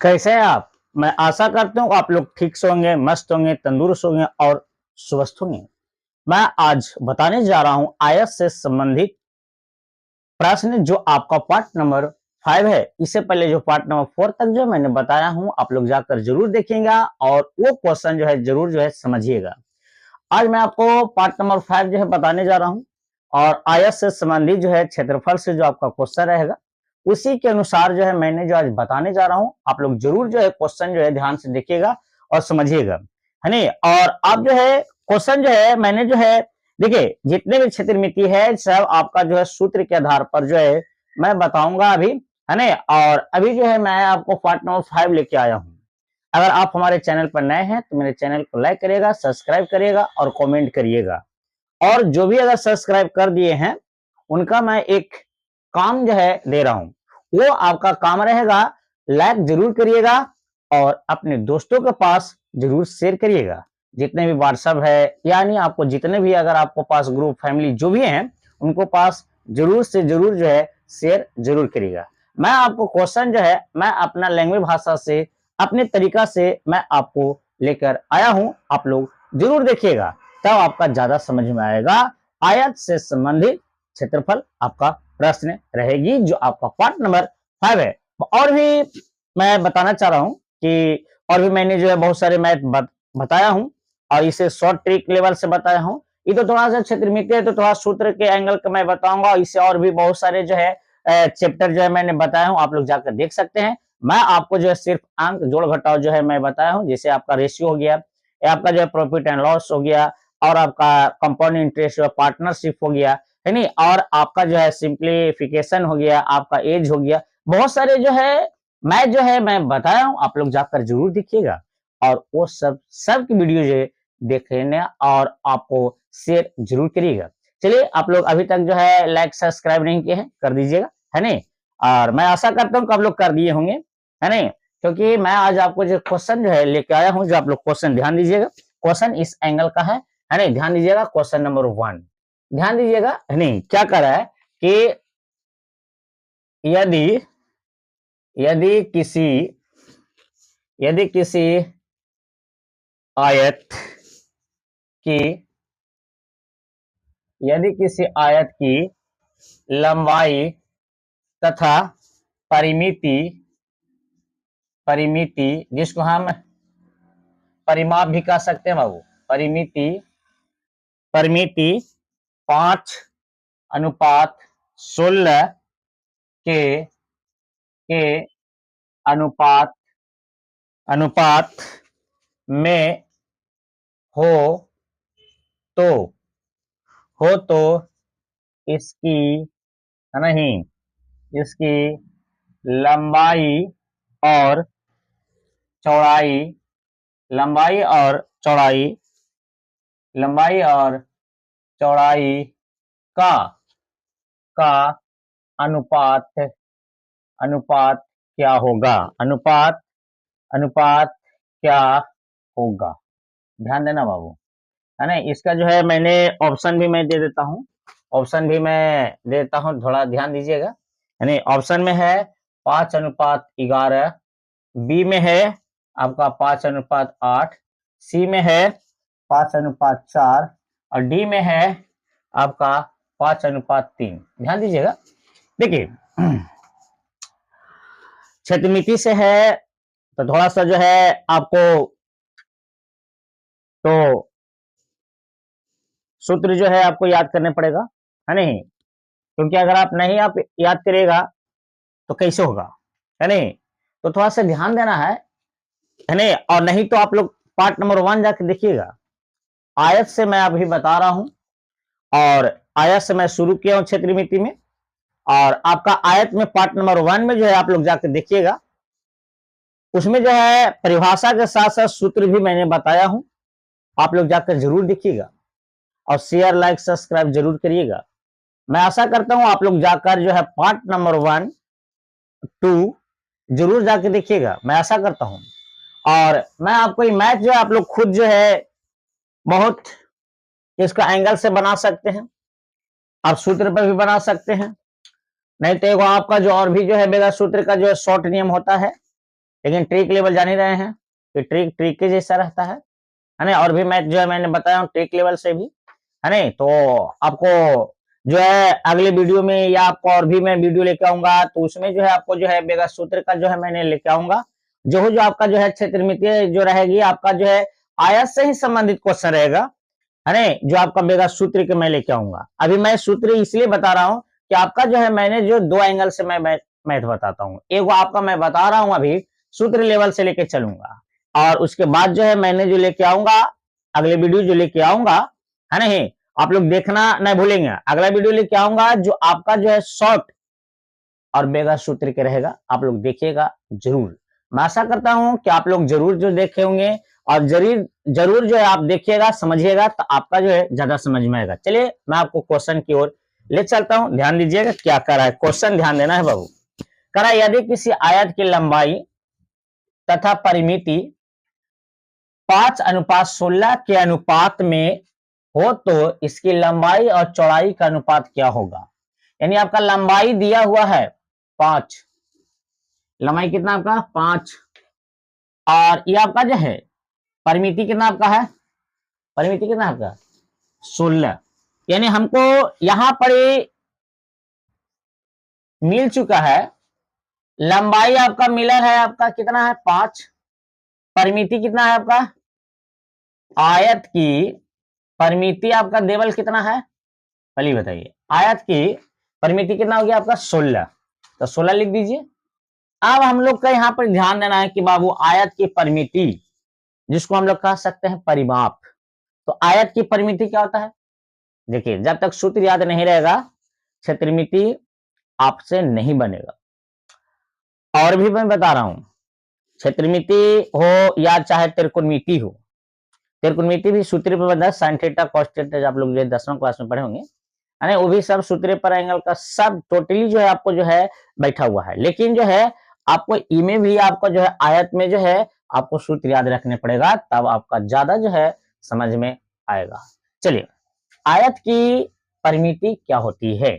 कैसे हैं आप? मैं आशा करता हूँ आप लोग ठीक से होंगे, मस्त होंगे, तंदुरुस्त होंगे और स्वस्थ होंगे। मैं आज बताने जा रहा हूँ आयत से संबंधित प्रश्न जो आपका पार्ट नंबर 5 है। इससे पहले जो पार्ट नंबर 4 तक जो मैंने बताया हूँ, आप लोग जाकर जरूर देखिएगा और वो क्वेश्चन जो है जरूर जो है समझिएगा। आज मैं आपको पार्ट नंबर 5 जो है बताने जा रहा हूँ और आयत से संबंधित जो है क्षेत्रफल से जो आपका क्वेश्चन रहेगा, उसी के अनुसार जो है मैंने जो आज बताने जा रहा हूँ, आप लोग जरूर जो है क्वेश्चन जो है ध्यान से देखिएगा और समझिएगा, है नहीं। और आप जो है क्वेश्चन जो है मैंने जो है देखिए, जितने भी क्षेत्रमिति है सब आपका जो है सूत्र के आधार पर जो है मैं बताऊंगा अभी, है नहीं। और अभी जो है मैं आपको पार्ट नंबर 5 लेके आया हूँ। अगर आप हमारे चैनल पर नए हैं तो मेरे चैनल को लाइक करिएगा, सब्सक्राइब करिएगा और कमेंट करिएगा। और जो भी अगर सब्सक्राइब कर दिए हैं उनका मैं एक काम जो है दे रहा हूं, वो आपका काम रहेगा, लाइक जरूर करिएगा और अपने दोस्तों के पास जरूर शेयर करिएगा। जितने भी व्हाट्सएप है, यानी आपको जितने भी अगर आपको पास ग्रुप फैमिली जो भी हैं उनको पास जरूर से जरूर जो है शेयर जरूर करिएगा। मैं आपको क्वेश्चन जो है मैं अपना लैंग्वेज भाषा से अपने तरीका से मैं आपको लेकर आया हूं, आप लोग जरूर देखिएगा, तब आपका ज्यादा समझ में आएगा। आयत से संबंधित क्षेत्रफल आपका प्रश्न रहेगी जो आपका पार्ट नंबर 5 है। और भी मैं बताना चाह रहा हूं कि और भी मैंने जो है बहुत सारे मैथ बताया हूं और इसे शॉर्ट ट्रिक लेवल से बताया हूं। ये तो थोड़ा सा क्षेत्रमिति है तो थोड़ा सूत्र के एंगल का मैं बताऊंगा। इससे और भी बहुत सारे जो है चैप्टर जो है मैंने बताया हूं, आप लोग जाकर देख सकते हैं। मैं आपको जो है सिर्फ अंक जोड़ घटाव जो है मैं बताया हूं, जैसे आपका रेशियो हो गया, आपका जो है प्रॉफिट एंड लॉस हो गया, और आपका कंपाउंड इंटरेस्ट पार्टनरशिप हो गया, है नहीं, और आपका जो है सिंप्लीफिकेशन हो गया, आपका एज हो गया। बहुत सारे जो है मैं बताया हूं, आप लोग जाकर जरूर देखिएगा और वो सब की वीडियो जो है देख लेना और आपको शेयर जरूर करिएगा। चलिए, आप लोग अभी तक जो है लाइक सब्सक्राइब नहीं किए हैं, कर दीजिएगा, है नहीं। और मैं आशा करता हूँ कि आप लोग कर दिए होंगे, है नहीं, क्योंकि मैं आज आपको जो क्वेश्चन जो है लेके आया हूँ, जो आप लोग क्वेश्चन ध्यान दीजिएगा। क्वेश्चन इस एंगल का है नहीं, ध्यान दीजिएगा। क्वेश्चन नंबर 1 ध्यान दीजिएगा, है नहीं। क्या कर रहा है कि यदि यदि किसी यदि किसी आयत की यदि किसी आयत की लंबाई तथा परिमिति परिमिति जिसको हम परिमाप भी कह सकते हैं बाबू, परिमिति परिमिति 5:16 के के अनुपात अनुपात में हो तो इसकी नहीं इसकी लंबाई और चौड़ाई लंबाई और चौड़ाई लंबाई और चौड़ाई का का अनुपात अनुपात क्या होगा, अनुपात अनुपात क्या होगा। ध्यान देना बाबू, है ना। इसका जो है मैंने ऑप्शन भी मैं दे देता हूँ, थोड़ा ध्यान दीजिएगा, है नहीं। ऑप्शन में है 5:11, बी में है आपका 5:8, सी में है 5:4 और डी में है आपका 5:3। ध्यान दीजिएगा। देखिए, क्षेत्रमिति से है तो थोड़ा सा जो है आपको तो सूत्र जो है आपको याद करने पड़ेगा, है नहीं, क्योंकि अगर आप नहीं आप याद करिएगा तो कैसे होगा, है नहीं। तो थोड़ा सा ध्यान देना है नहीं। और नहीं तो आप लोग पार्ट नंबर 1 जाके देखिएगा। आयत से मैं अभी बता रहा हूं और आयत से मैं शुरू किया हूं क्षेत्रमिति में, और आपका आयत में पार्ट नंबर 1 में जो है आप लोग जाके देखिएगा, उसमें जो है परिभाषा के साथ साथ सूत्र भी मैंने बताया हूं, आप लोग जाकर जरूर देखिएगा और शेयर लाइक सब्सक्राइब जरूर करिएगा। मैं आशा करता हूं आप लोग जाकर जो है पार्ट नंबर 1 2 जरूर जाके देखिएगा, मैं आशा करता हूं। और मैं आपको ये मैथ जो है आप लोग खुद जो है बहुत इसका एंगल से बना सकते हैं, आप सूत्र पर भी बना सकते हैं, नहीं तो आपका जो और भी जो है मेरा सूत्र का जो है शॉर्ट नियम होता है, लेकिन ट्रिक लेवल जान ही रहे हैं कि ट्रिक ट्रिक के जैसा रहता है ना। और भी मैथ जो है मैंने बताया हूँ ट्रिक लेवल से भी, है ना। तो आपको जो है अगले वीडियो में या आपको और भी मैं वीडियो लेके आऊंगा, तो उसमें जो है आपको जो है वेगा सूत्र का जो है मैंने लेके आऊंगा, जो आपका जो है क्षेत्रमितीय जो रहेगी आपका जो है आयत से ही संबंधित क्वेश्चन रहेगा, है ना। जो आपका वेगा सूत्र के मैं लेके आऊंगा। अभी मैं सूत्र इसलिए बता रहा हूं कि आपका जो है मैंने जो दो एंगल से मैं मैथ बताता हूँ। एक आपका मैं बता रहा हूं अभी सूत्र लेवल से लेके चलूंगा, और उसके बाद जो है मैंने जो लेके आऊंगा अगले वीडियो जो लेके आऊंगा, है नहीं, आप लोग देखना नहीं भूलेंगे। अगला वीडियो लेके आऊंगा जो आपका जो है शॉर्ट और वेगा सूत्र के रहेगा, आप लोग देखिएगा जरूर। मैं आशा करता हूं कि आप लोग जरूर जो देखे होंगे, और जरूर जरूर जो है आप देखिएगा समझिएगा, तो आपका जो है ज्यादा समझ में आएगा। चलिए मैं आपको क्वेश्चन की ओर ले चलता हूं, ध्यान दीजिएगा क्या कर रहा है क्वेश्चन, ध्यान देना है बाबू। कह रहा है यदि किसी आयत की लंबाई तथा परिमिति 5:16 के अनुपात में हो तो इसकी लंबाई और चौड़ाई का अनुपात क्या होगा। यानी आपका लंबाई दिया हुआ है 5, लंबाई कितना आपका 5, और ये आपका जो है परिमिति कितना आपका है, परिमिति कितना आपका 16। यानी हमको यहां पर मिल चुका है, लंबाई आपका मिला है आपका कितना है 5, परिमिति कितना है आपका, आयत की परिमिति आपका देवल कितना है, पहले बताइए। आयत की परिमिति कितना हो गया आपका 16, तो 16 लिख दीजिए। अब हम लोग का यहाँ पर ध्यान देना है कि बाबू आयत की परिमिति, जिसको हम लोग कह सकते हैं परिमाप, तो आयत की परिमिति क्या होता है। देखिए जब तक सूत्र याद नहीं रहेगा क्षेत्रमिति आपसे नहीं बनेगा। और भी मैं बता रहा हूं, क्षेत्रमिति हो या चाहे त्रिकोणमिति हो, त्रिकोणमिति भी सूत्र पर बनता है, साइन थीटा कॉस थीटा, आप लोग जो 10वीं क्लास में पढ़े होंगे, है वो भी सब सूत्र पर एंगल का सब टोटली जो है आपको जो है बैठा हुआ है। लेकिन जो है आपको ई में भी आपको जो है आयत में जो है आपको सूत्र याद रखने पड़ेगा, तब आपका ज्यादा जो है समझ में आएगा। चलिए आयत की परिमिति क्या होती है।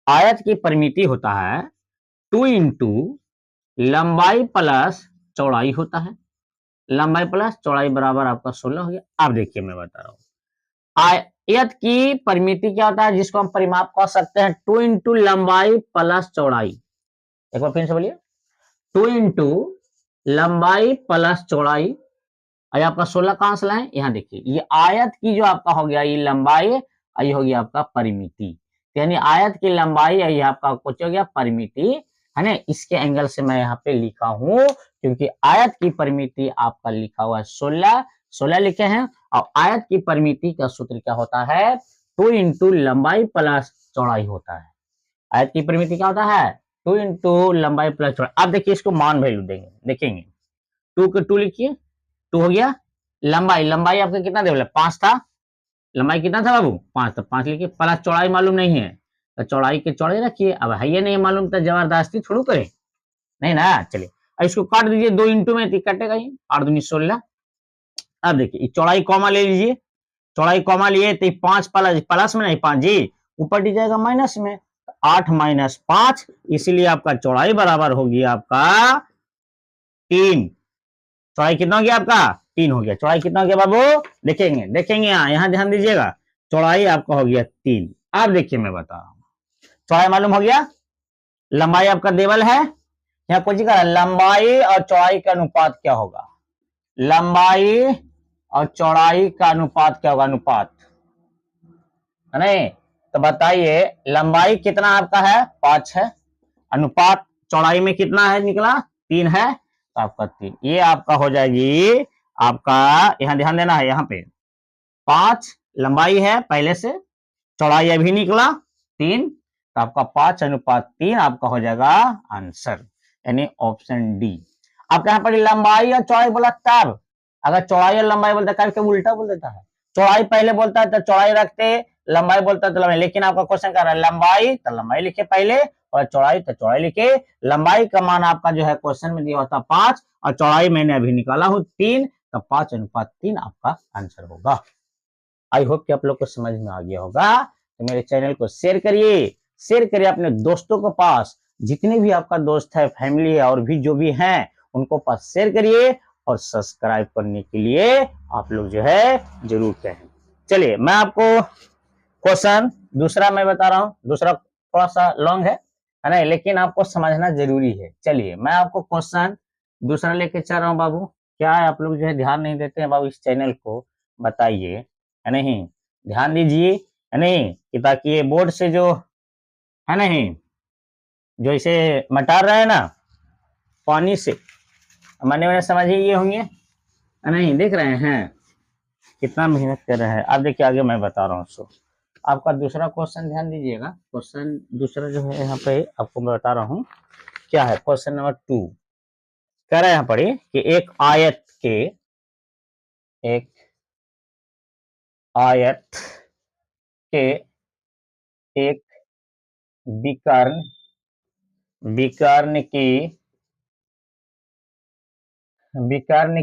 आयत की परिमिति होता है 2 इंटू लंबाई प्लस चौड़ाई होता है। लंबाई प्लस चौड़ाई बराबर आपका 16 हो गया। अब देखिए मैं बता रहा हूं आयत की परिमिति क्या होता है, जिसको हम परिमाप कह सकते हैं 2 इंटू लंबाई प्लस चौड़ाई। एक बार फिर से बोलिए 2 इंटू लंबाई प्लस चौड़ाई। और आपका 16 कहां से लाए, यहां देखिए ये आयत की जो आपका हो गया ये लंबाई, ये हो गया आपका परिमिति, यानी आयत की लंबाई ये आपका कुछ हो गया परिमिति, है ना। इसके एंगल से मैं यहाँ पे लिखा हूं, क्योंकि आयत की परिमिति आपका लिखा हुआ है 16 लिखे हैं, और आयत की परिमिति का सूत्र क्या होता है 2 इंटू लंबाई प्लस चौड़ाई होता है। आयत की परिमिति क्या होता है 2 इंटू लंबाई प्लस चौड़ाई। अब देखिए इसको मान वैल्यू देंगे, देखेंगे 2 के 2 लिखिए, 2 हो गया। लंबाई आपका कितना दे 5 था, लंबाई कितना था बाबू 5, तो 5 लिखिए, प्लस चौड़ाई मालूम नहीं है तो चौड़ाई के चौड़ाई रखिए। अब है ये नहीं मालूम तो जबरदस्ती थोड़ू करे, नहीं ना। चलिए अब इसको काट दीजिए 2 इंटू में, तो कटेगा ही 8 दूनी 16। अब देखिए चौड़ाई कॉमा ले लीजिए, चौड़ाई कॉमा लिए तो 5 प्लस में नहीं 5 जी ऊपर दी जाएगा माइनस में, 8 माइनस 5, इसीलिए आपका चौड़ाई बराबर होगी आपका 3। चौड़ाई कितना हो गया आपका 3 हो गया। चौड़ाई कितना हो गया बाबू, देखेंगे यहाँ ध्यान दीजिएगा, चौड़ाई आपका हो गया 3। अब देखिए मैं बता रहा हूं, चौड़ाई मालूम हो गया, लंबाई आपका देवल है, यहाँ कुछ का लंबाई और चौड़ाई का अनुपात क्या होगा, लंबाई और चौड़ाई का अनुपात क्या होगा, अनुपात है नहीं। तो बताइए लंबाई कितना आपका है 5 है, अनुपात चौड़ाई में कितना है निकला 3 है, तो आपका 3 ये आपका हो जाएगी आपका, यहां ध्यान देना है, यहाँ पे 5 लंबाई है पहले से, चौड़ाई अभी निकला 3, तो आपका 5:3 आपका हो जाएगा आंसर, यानी ऑप्शन डी। आपका यहाँ पर लंबाई और चौड़ाई बोला तब, अगर चौड़ाई और लंबाई बोलता है कभी उल्टा बोल देता है, चौड़ाई पहले बोलता है तो चौड़ाई रखते, लंबाई बोलता है तो लंबाई, लेकिन आपका क्वेश्चन कर रहा है लंबाई तो लंबाई लिखे पहले, और चौड़ाई तो चौड़ाई लिखे। लंबाई का मान आपका जो है क्वेश्चन में दिया होता 5, और चौड़ाई मैंने अभी निकाला हूं 3, तो 5:3 आपका आंसर होगा। आई होप कि आप लोग को समझ में आ गया होगा। तो मेरे चैनल को शेयर करिए अपने दोस्तों के पास, जितने भी आपका दोस्त है, फैमिली है, और भी जो भी हैं उनको पास शेयर करिए और सब्सक्राइब करने के लिए आप लोग जो है जरूर कहें। चलिए मैं आपको क्वेश्चन दूसरा मैं बता रहा हूं, दूसरा थोड़ा सा लॉन्ग है ना, लेकिन आपको समझना जरूरी है। चलिए मैं आपको क्वेश्चन दूसरा लेके चल रहा हूं बाबू। क्या है आप लोग जो है ध्यान नहीं देते हैं बाबू इस चैनल को, बताइए है नहीं, ध्यान दीजिए है नहीं, कि ताकि ये बोर्ड से जो है नहीं, जो इसे मटार रहा है ना पानी से, मैंने मैंने समझिए ये होंगे है नहीं, देख रहे हैं कितना मेहनत कर रहे हैं। आप देखिए आगे मैं बता रहा हूँ। सो आपका दूसरा क्वेश्चन ध्यान दीजिएगा, क्वेश्चन दूसरा जो है यहाँ पे आपको मैं बता रहा हूँ क्या है। क्वेश्चन नंबर 2 कह रहा है यहाँ पर कि एक आयत के एक विकर्ण विकर्ण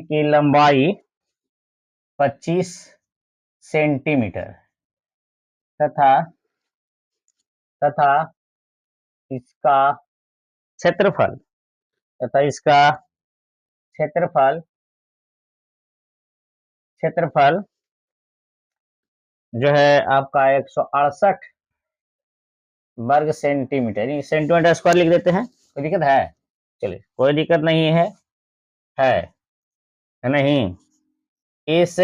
की लंबाई 25 सेंटीमीटर तथा इसका क्षेत्रफल क्षेत्रफल जो है आपका 168 वर्ग सेंटीमीटर, सेंटीमीटर स्क्वायर लिख देते हैं, कोई दिक्कत है? चलिए कोई दिक्कत नहीं है, है नहीं। इस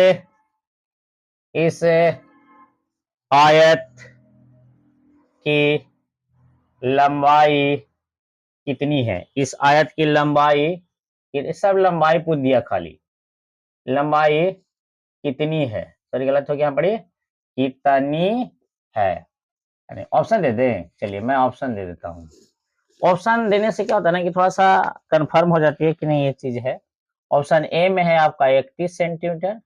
आयत की लंबाई कितनी है? इस आयत की लंबाई, ये सब लंबाई पूछ दिया खाली, लंबाई कितनी है? सॉरी गलत हो गया, पढ़िए कितनी है, ऑप्शन दे दें। चलिए मैं ऑप्शन दे देता हूँ। ऑप्शन देने से क्या होता है ना कि थोड़ा सा कंफर्म हो जाती है कि नहीं ये चीज है। ऑप्शन ए में है आपका 31 सेंटीमीटर,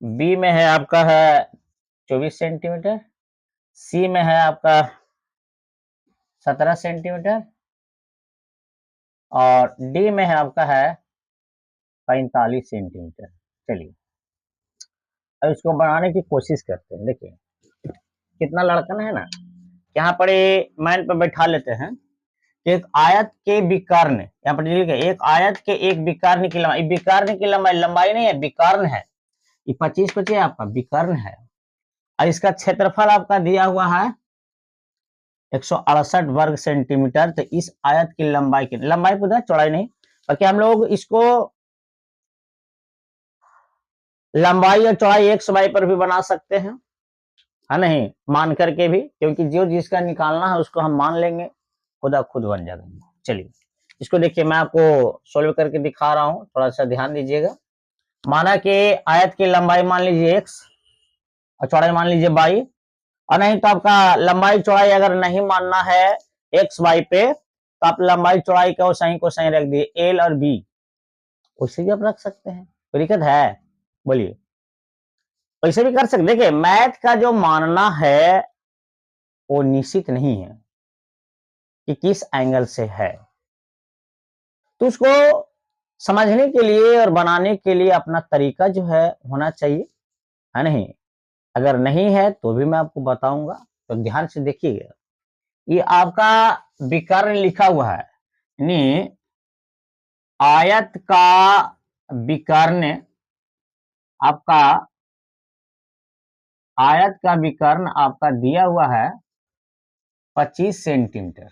बी में है आपका है 24 सेंटीमीटर, सी में है आपका 17 सेंटीमीटर और डी में है आपका है 45 सेंटीमीटर। चलिए अब इसको बनाने की कोशिश करते हैं। देखिए कितना लड़कन है ना, यहाँ पर माइंड पर बैठा लेते हैं। एक आयत के विकर्ण, यहाँ पर लिखा एक आयत के एक विकर्ण की लंबाई, विकर्ण की लंबाई नहीं है, विकर्ण है, ये 25 आपका विकर्ण है और इसका क्षेत्रफल आपका दिया हुआ है 168 वर्ग सेंटीमीटर। तो इस आयत की लंबाई पूछा, चौड़ाई नहीं, बाकी हम लोग इसको लंबाई और चौड़ाई एक सबाई पर भी बना सकते हैं, है नहीं, मान करके भी, क्योंकि जो जिसका निकालना है उसको हम मान लेंगे, खुदा खुद बन जाएगा। चलिए इसको देखिए मैं आपको सोल्व करके दिखा रहा हूं, थोड़ा सा ध्यान दीजिएगा। माना कि आयत की लंबाई मान लीजिए x और चौड़ाई मान लीजिए y, और नहीं तो आपका लंबाई चौड़ाई अगर नहीं मानना है x y पे तो आप लंबाई चौड़ाई को सही रख दिए l और b, उसे भी आप रख सकते हैं, कोई दिक्कत है? बोलिए, वैसे भी कर सकते। देखिए मैथ का जो मानना है वो निश्चित नहीं है कि किस एंगल से है, तो उसको समझने के लिए और बनाने के लिए अपना तरीका जो है होना चाहिए, है नहीं। अगर नहीं है तो भी मैं आपको बताऊंगा, तो ध्यान से देखिएगा। ये आपका विकर्ण लिखा हुआ है, यानी आयत का विकर्ण, आपका आयत का विकर्ण आपका दिया हुआ है 25 सेंटीमीटर।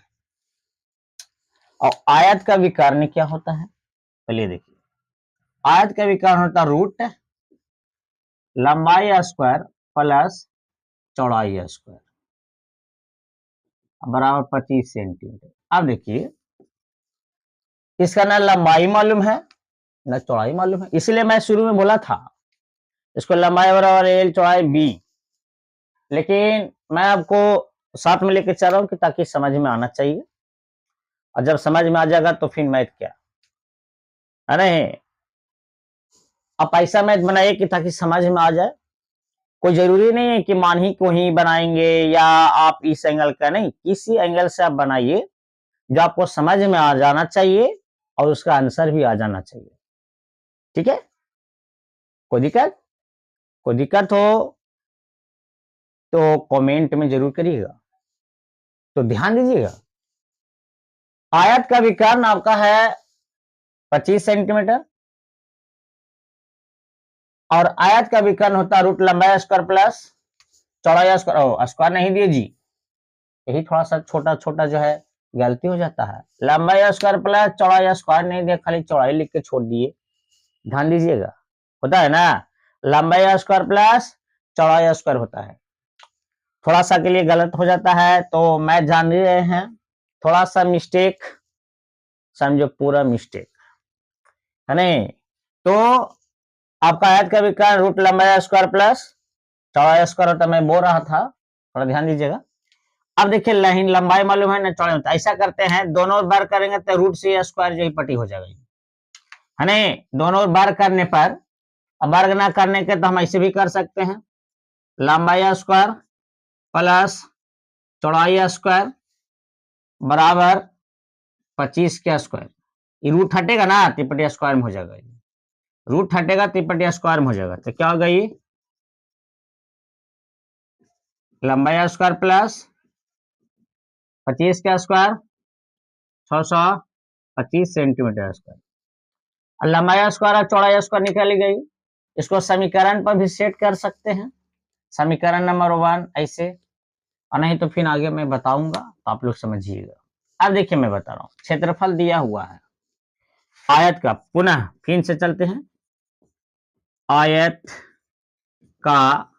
और आयत का विकर्ण क्या होता है पहले देखिए, आयत का विकर्ण होता है रूट लंबाई स्क्वायर प्लस चौड़ाई स्क्वायर बराबर 25 सेंटीमीटर। अब देखिए इसका ना लंबाई मालूम है ना चौड़ाई मालूम है, इसलिए मैं शुरू में बोला था इसको लंबाई बराबर एल चौड़ाई बी, लेकिन मैं आपको साथ में लेके चल रहा हूं कि ताकि समझ में आना चाहिए, और जब समझ में आ जाएगा तो फिर मैथ क्या, है नहीं। आप ऐसा मैथ बनाइए कि ताकि समझ में आ जाए, कोई जरूरी नहीं है कि मान ही को ही बनाएंगे या आप इस एंगल का, नहीं, किसी एंगल से आप बनाइए जो आपको समझ में आ जाना चाहिए और उसका आंसर भी आ जाना चाहिए, ठीक है। कोई दिक्कत हो तो कमेंट में जरूर करिएगा। तो ध्यान दीजिएगा, आयत का विकर्ण आपका है 25 सेंटीमीटर, और आयत का विकर्ण होता है रूट लंबाई स्क्वायर प्लस चौड़ाई स्क्वायर। स्क्वायर नहीं दिए जी, यही थोड़ा सा छोटा छोटा जो है गलती हो जाता है। लंबाई स्क्वायर प्लस चौड़ाई स्क्वायर नहीं दिया, खाली चौड़ाई लिख के छोड़ दिए, ध्यान दीजिएगा, होता है ना, लंबाई स्क्वायर प्लस चौड़ाई स्क्वायर होता है। थोड़ा सा के लिए गलत हो जाता है तो मैं जान रहे हैं, थोड़ा सा मिस्टेक समझो, पूरा मिस्टेक है नहीं। तो आपका आयत का विकर्ण रूट लंबाई स्क्वायर प्लस चौड़ाई स्क्वायर होता, मैं बोल रहा था, थोड़ा ध्यान दीजिएगा। अब देखिए लाइन लंबाई मालूम है ना, चौड़ाई होता है। ऐसा करते हैं, दोनों बार करेंगे तो रूट से स्क्वायर जो पट्टी हो जाएगी, है नहीं। दोनों बार करने पर, अब वर्ग ना करने के तो हम ऐसे भी कर सकते हैं, लंबाई स्क्वायर प्लस चौड़ाई स्क्वायर बराबर 25 के स्क्वायर। ये रूट हटेगा ना, तिपटिया स्क्वायर में हो जाएगा, रूट हटेगा तिपटिया स्क्वायर में हो जाएगा, तो क्या होगा, ये लंबाई स्क्वायर प्लस 25 का स्क्वायर 625 सेंटीमीटर स्क्वायर। लंबाई स्क्वायर और चौड़ाई स्क्वायर निकाली गई, इसको समीकरण पर भी सेट कर सकते हैं, समीकरण नंबर 1 ऐसे, और नहीं तो फिर आगे मैं बताऊंगा तो आप लोग समझिएगा। अब देखिए मैं बता रहा हूं, क्षेत्रफल दिया हुआ है आयत का, पुनः फिर से चलते हैं, आयत का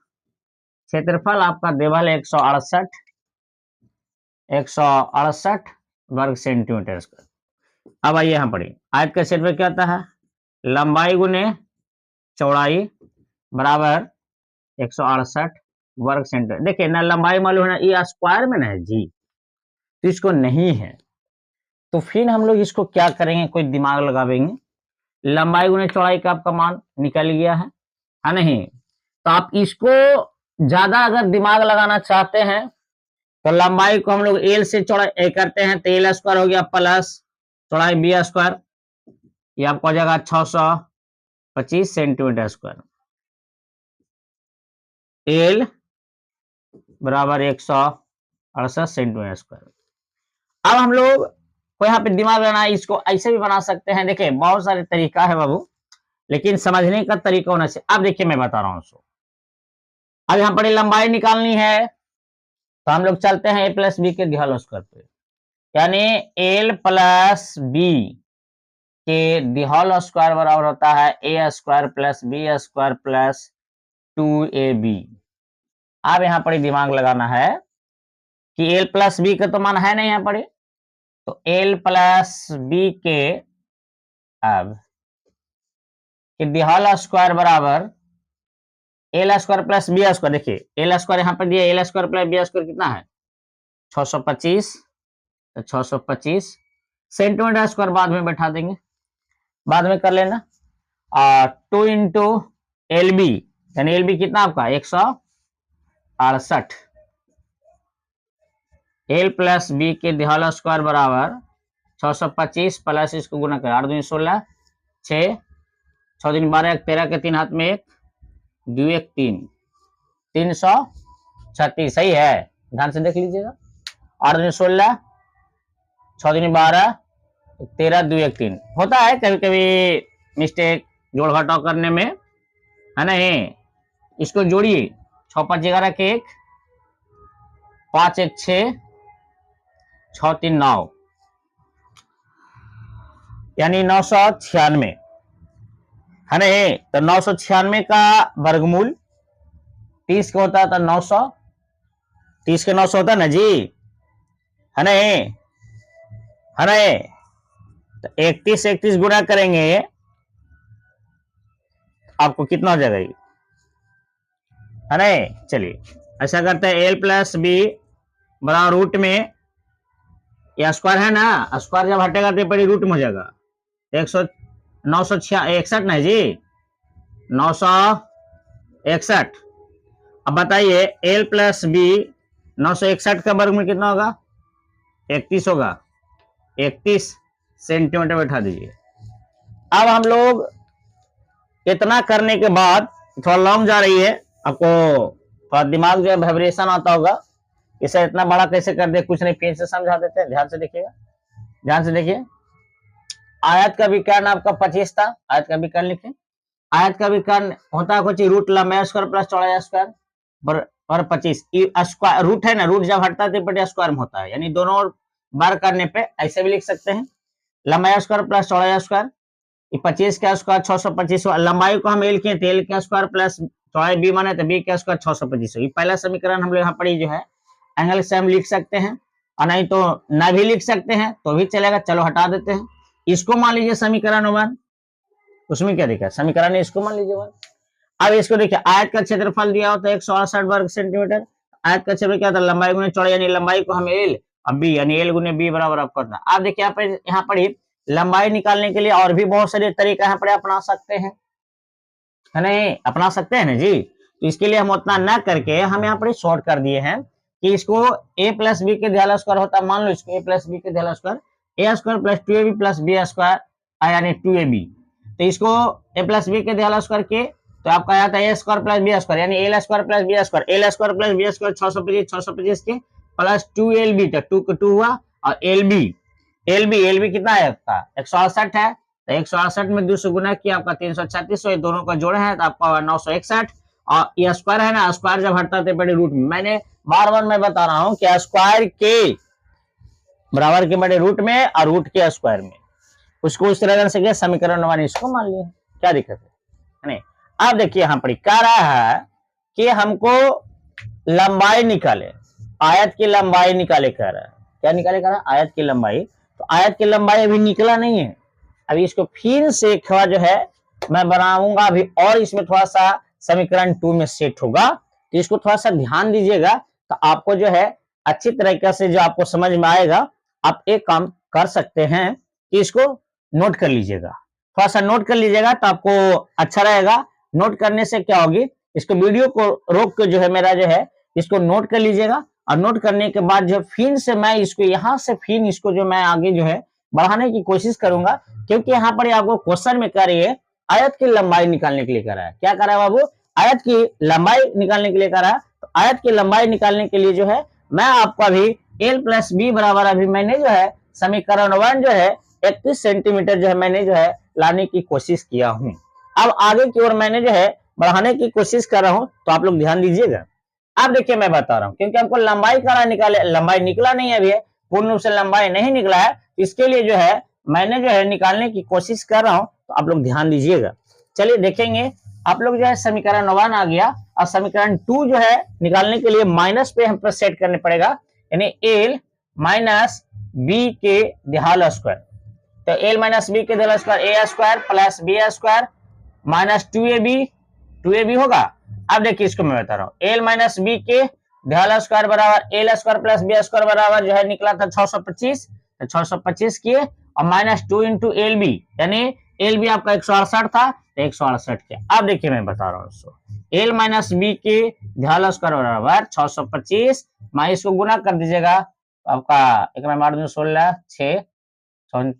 क्षेत्रफल आपका देवल 168 वर्ग सेंटीमीटर स्क्वायर। अब आइए यहां पढ़िए, आयत का क्षेत्रफल क्या होता है, लंबाई गुने चौड़ाई बराबर 168 वर्ग सेंटीमीटर। देखिए ना, लंबाई मालूम है ना, ये स्क्वायर में ना है जी, तो इसको नहीं है, तो फिर हम लोग इसको क्या करेंगे, कोई दिमाग लगावेंगे, लंबाई गुने चौड़ाई का आपका मान निकल गया है नहीं। तो आप इसको ज्यादा अगर दिमाग लगाना चाहते हैं तो लंबाई को हम लोग एल से चौड़ाई करते हैं, तो एल स्क्वायर हो गया प्लस चौड़ाई बी स्क्वायर, ये आपको हो जाएगा 625 सेंटीमीटर स्क्वायर। एल बराबर 168 सेंटीमीटर स्क्वायर। अब हम लोग को यहाँ पे दिमाग लगाना है, इसको ऐसे भी बना सकते हैं, देखिए बहुत सारे तरीका है बाबू, लेकिन समझने का तरीका होना चाहिए। अब देखिए मैं बता रहा हूँ उसको, अब यहाँ पर लंबाई निकालनी है, तो हम लोग चलते हैं ए प्लस बी के दिहाल स्क्वायर पे, यानी एल प्लस बी के दिहाल स्क्वायर बराबर होता है a square plus b square plus 2ab। अब यहाँ पर दिमाग लगाना है कि एल प्लस बी का तो मान है नहीं यहाँ पर, तो एल प्लस बी के अब कि दिहाल स्क्वायर बराबर l square plus b square. देखिए एल स्क्वायर यहाँ पर दिया, l square plus b square कितना है 625, तो 625 सेंटीमीटर स्क्वायर बाद में बैठा देंगे, बाद में कर लेना। 2 इंटू एल बी, यानी एल बी कितना आपका 168, एल प्लस बी के दिहाल स्क्वायर बराबर 625 प्लस इसको गुना कर 8 दूनी 16, 6 6 दिन 12 1 13 के 3 हाथ में 1 2 1 3 336, सही है, ध्यान से देख लीजिएगा। 8 दूनी 16, 6 दूनी 12 13 2 1 3, होता है कभी कभी मिस्टेक जोड़ घटाव करने में, है नहीं। इसको जोड़िए, 6 5 11 के 1 5 1 6 6 3 9, यानी 996, है नहीं। तो 996 का वर्गमूल 30 का होता है, तो 900, 30 के 900 होता है ना जी, है नहीं, है नहीं। तो 31 31 गुना करेंगे आपको कितना हो जाएगा, है नहीं। चलिए ऐसा करते हैं, एल प्लस बी बराबर रूट में या स्क्वायर है ना, स्क्वायर जब हटेगा तो पहले रूट में हो जाएगा 961 नहीं जी, 961। अब बताइए एल प्लस बी 961 का वर्ग में कितना होगा 31 होगा, 31 सेंटीमीटर बैठा दीजिए। अब हम लोग इतना करने के बाद थोड़ा लॉन्ग जा रही है, आपको थोड़ा दिमाग जो है वाइब्रेशन आता होगा, इसे इतना बड़ा कैसे कर दे, कुछ नहीं, फिर से समझा देते हैं, ध्यान से देखिएगा, ध्यान से देखिए। आयत का विकर्ण आपका 25 था, आयत का विकर्ण लिखे। आयत का विकर्ण होता है कुछ रूट लंबाई स्क्वायर प्लस चौड़ाई स्क्वायर पर 25 स्क्वायर रूट है ना, रूट जब हटता है तो स्क्वायर में होता है, यानी दोनों बार करने पे ऐसे भी लिख सकते हैं, लंबाई स्क्वायर प्लस चौड़ाई स्क्वायर। 25 का स्क्वायर 625, लंबाई को हम एल किए थे, एल का स्क्वायर प्लस चौड़ाई बी माने तो बी का स्क्वायर 625। ये पहला समीकरण हम लोग यहाँ पर जो है एंगल से हम लिख सकते हैं, और नहीं तो न भी लिख सकते हैं तो भी चलेगा। चलो हटा देते हैं, इसको मान लीजिए समीकरण 1, उसमें क्या दिखा समीकरण है, इसको मान लीजिए 1। अब इसको देखिए, आयत का क्षेत्रफल दिया होता है 168 वर्ग सेंटीमीटर, आयत का क्षेत्रफल क्या था, लंबाई गुने चौड़ाई, यानी लंबाई को हम एल और बी यानी एल गुने बी बराबर आप करना। आप देखिए यहाँ पर ही लंबाई निकालने के लिए और भी बहुत सारे तरीका यहाँ पर अपना सकते हैं, है नहीं, अपना सकते हैं ना जी। तो इसके लिए हम उतना न करके हम यहाँ पर शॉर्ट कर दिए हैं कि इसको a प्लस बी के ध्यान स्क्वायर होता है, मान लो इसको a प्लस बी के ध्यान square, a square plus 2ab plus b square यानी 2ab। तो इसको a प्लस बी के ध्यान स्क्वायर के तो आपका आता है a square plus b square यानी l square plus b square, l square plus b square 625 के प्लस 2lb तक 2 का 2 हुआ, और एलबी कितना है आपका 168 है, तो 168 में 2 से गुना किया आपका 336, तो ये दोनों का जोड़ है तो आपका 961, और ये स्क्वायर है ना, स्क्वायर जब हटता है बड़े रूट में, मैंने बार बार मैं बता रहा हूं कि स्क्वायर के बराबर के बड़े रूट में और रूट के स्क्वायर में, उसको उस तरह से समीकरण 1 इसको मान लिया, क्या दिक्कत है नहीं। अब देखिए यहाँ पर कह रहा है कि हमको लंबाई निकाले, आयत की लंबाई निकाले कह रहा है, क्या निकाले कह रहा है, आयत की लंबाई। तो आयत की लंबाई अभी निकला नहीं है, अभी इसको फिर से थोड़ा जो है मैं बनाऊंगा अभी, और इसमें थोड़ा सा समीकरण 2 में सेट होगा, तो इसको थोड़ा सा ध्यान दीजिएगा, तो आपको जो है अच्छी तरीके से जो आपको समझ में आएगा। आप एक काम कर सकते हैं कि इसको नोट कर लीजिएगा, थोड़ा सा नोट कर लीजिएगा तो आपको अच्छा रहेगा। नोट करने से क्या होगी, इसको वीडियो को रोक के जो है मेरा जो है इसको नोट कर लीजिएगा, और नोट करने के बाद जो फिर से मैं इसको यहाँ से फिर इसको जो मैं आगे जो है बढ़ाने की कोशिश करूंगा, क्योंकि यहाँ पर आपको क्वेश्चन में कह रही है आयत की लंबाई निकालने के लिए कह रहा है, क्या कह रहा है बाबू, आयत की लंबाई निकालने के लिए कह रहा है। तो आयत की लंबाई निकालने के लिए जो है मैं आपको अभी एल प्लस बी बराबर अभी मैंने जो है समीकरण 1 जो है 31 सेंटीमीटर जो है मैंने जो है लाने की कोशिश किया हूं। अब आगे की ओर मैंने जो है बढ़ाने की कोशिश कर रहा हूं, तो आप लोग ध्यान दीजिएगा। अब देखिए मैं बता रहा हूं, क्योंकि हमको लंबाई करा निकाले, लंबाई निकला नहीं है अभी, पूर्ण रूप से लंबाई नहीं निकला है, इसके लिए जो है मैंने जो है निकालने की कोशिश कर रहा हूं, तो आप लोग ध्यान दीजिएगा। चलिए देखेंगे, आप लोग जो है समीकरण 1 आ गया, और समीकरण 2 जो है निकालने के लिए माइनस पे हम सेट करने पड़ेगा, यानी एल माइनस बी के ढाल स्क्वायर। तो एल माइनस बी के ढाल square a square plus b square minus 2ab होगा। अब देखिए इसको मैं बता रहा हूँ, एल माइनस बी के ढाल स्क्वायर बराबर l square plus b square बराबर जो है निकला था 625, तो 625 किए और माइनस 2 इंटू एल बी, यानी एल बी आपका 168 था, तो 168 किया। अब देखिए मैं बता रहा हूँ, एल माइनस बी के ढाल स्क्वायर बराबर 625, मैं इसको गुना कर दीजिएगा, आपका एक मार 16 6 3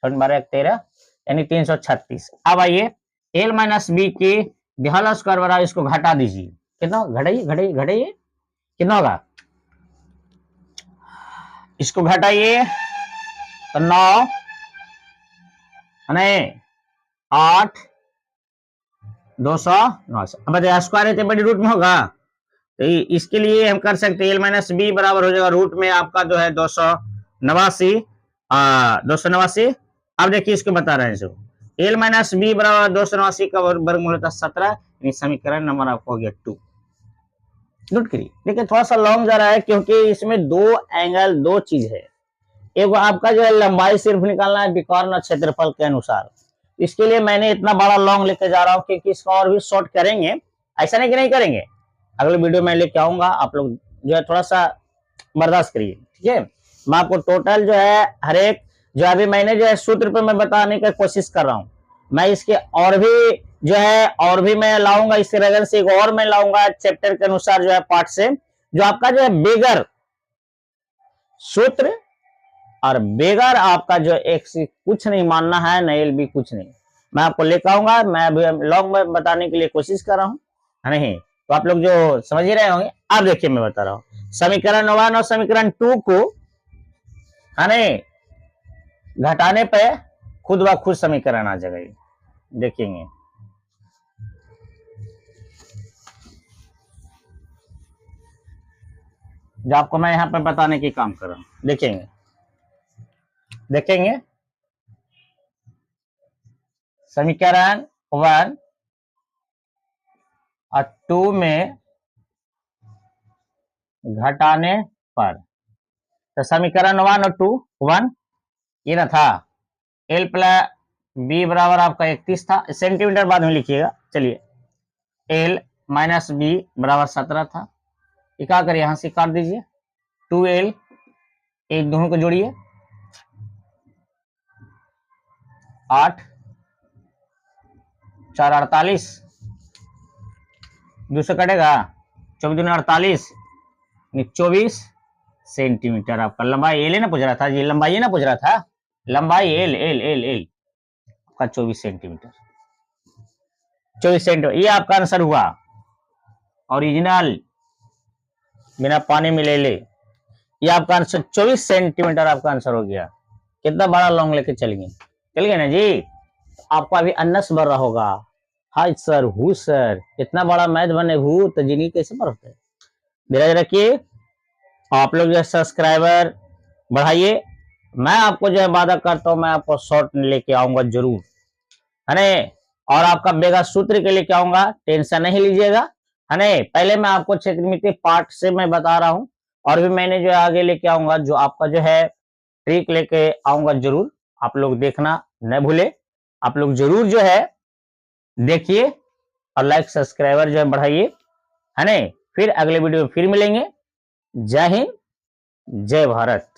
12 13 यानी 336। अब आइए एल माइनस बी के ढाल स्क्वायर बराबर इसको घटा दीजिए, कितना घटाइए कितना होगा, इसको घटाइए तो 9 नहीं 8 209, अब स्क्वायर है बड़ी रूट में होगा, तो इसके लिए हम कर सकते हैं एल माइनस बी बराबर हो जाएगा रूट में आपका जो है 289। अब देखिए इसको बता रहे हैं, जो एल माइनस बी बराबर 289 का वर्गमूल होता है 17, समीकरण नंबर आपको हो गया 2। नोट करिए, देखिए थोड़ा सा लॉन्ग जा रहा है, क्योंकि इसमें दो चीज है, एक आपका जो है लंबाई सिर्फ निकालना है विकर्ण और क्षेत्रफल के अनुसार, इसके लिए मैंने इतना बड़ा लॉन्ग लेके जा रहा हूँ, क्योंकि इसका और भी शॉर्ट करेंगे, ऐसा नहीं कि नहीं करेंगे, अगले वीडियो में लेके आऊंगा, आप लोग जो है थोड़ा सा बर्दाश्त करिए, ठीक है। मैं आपको टोटल जो है हर एक जो अभी मैंने जो है सूत्र पे मैं बताने की कोशिश कर रहा हूँ, मैं इसके और भी जो है और भी मैं लाऊंगा, इसके वजह से एक और मैं लाऊंगा चैप्टर के अनुसार जो है पार्ट से, जो आपका जो है बेगर सूत्र और बेगर आपका जो एक से कुछ नहीं मानना है, नएल भी कुछ नहीं, मैं आपको लेकर आऊंगा, मैं अभी लॉन्ग में बताने के लिए कोशिश कर रहा हूँ, नहीं तो आप लोग जो समझ ही रहे होंगे। अब देखिए मैं बता रहा हूँ, समीकरण 1 और समीकरण 2 को है नहीं घटाने पे खुद ब खुद समीकरण आ जाएगा, ये देखेंगे। जो आपको मैं यहां पर बताने की काम कर रहा हूं, देखेंगे देखेंगे समीकरण 1 और 2 में घटाने पर, तो समीकरण 1 और 2, 1 ये ना था, एल प्लस बी बराबर आपका 31 था, सेंटीमीटर बाद में लिखिएगा। चलिए, एल माइनस बी बराबर 17 था, ये क्या करिए, यहां से काट दीजिए, 2l, एक दोनों को जोड़िए, 8 4 48, 200 कटेगा, 24 दूनी 48, 24 सेंटीमीटर आपका लंबाई। एल ना पूछ रहा था जी, लंबाई ना पूछ रहा था, लंबाई एल एल एल एल आपका 24 सेंटीमीटर, 24 सेंटीमीटर, ये आपका आंसर हुआ ओरिजिनल, बिना पानी मिले ले। ये आपका आंसर 24 सेंटीमीटर आपका आंसर हो गया। कितना बड़ा लॉन्ग लेके चल गए ना जी। आपको अभी अन्नस बढ़ रहा होगा, हाय सर, हु सर, इतना बड़ा मैथ बने हु तो जिंदगी कैसे पर होता है। धीरज रखिए, आप लोग जो सब्सक्राइबर बढ़ाइए, मैं आपको जो है वादा करता हूं, मैं आपको शॉर्ट लेके आऊंगा जरूर, है न, और आपका बेगा सूत्र के लेके आऊंगा, टेंशन नहीं लीजिएगा, है न। पहले मैं आपको क्षेत्रमिति पार्ट से मैं बता रहा हूं, और भी मैंने जो है आगे लेके आऊंगा, जो आपका जो है ट्रिक लेके आऊंगा जरूर, आप लोग देखना न भूले, आप लोग जरूर जो है देखिए, और लाइक सब्सक्राइबर जो है बढ़ाइए, है न। फिर अगले वीडियो में फिर मिलेंगे। जय हिंद, जय भारत।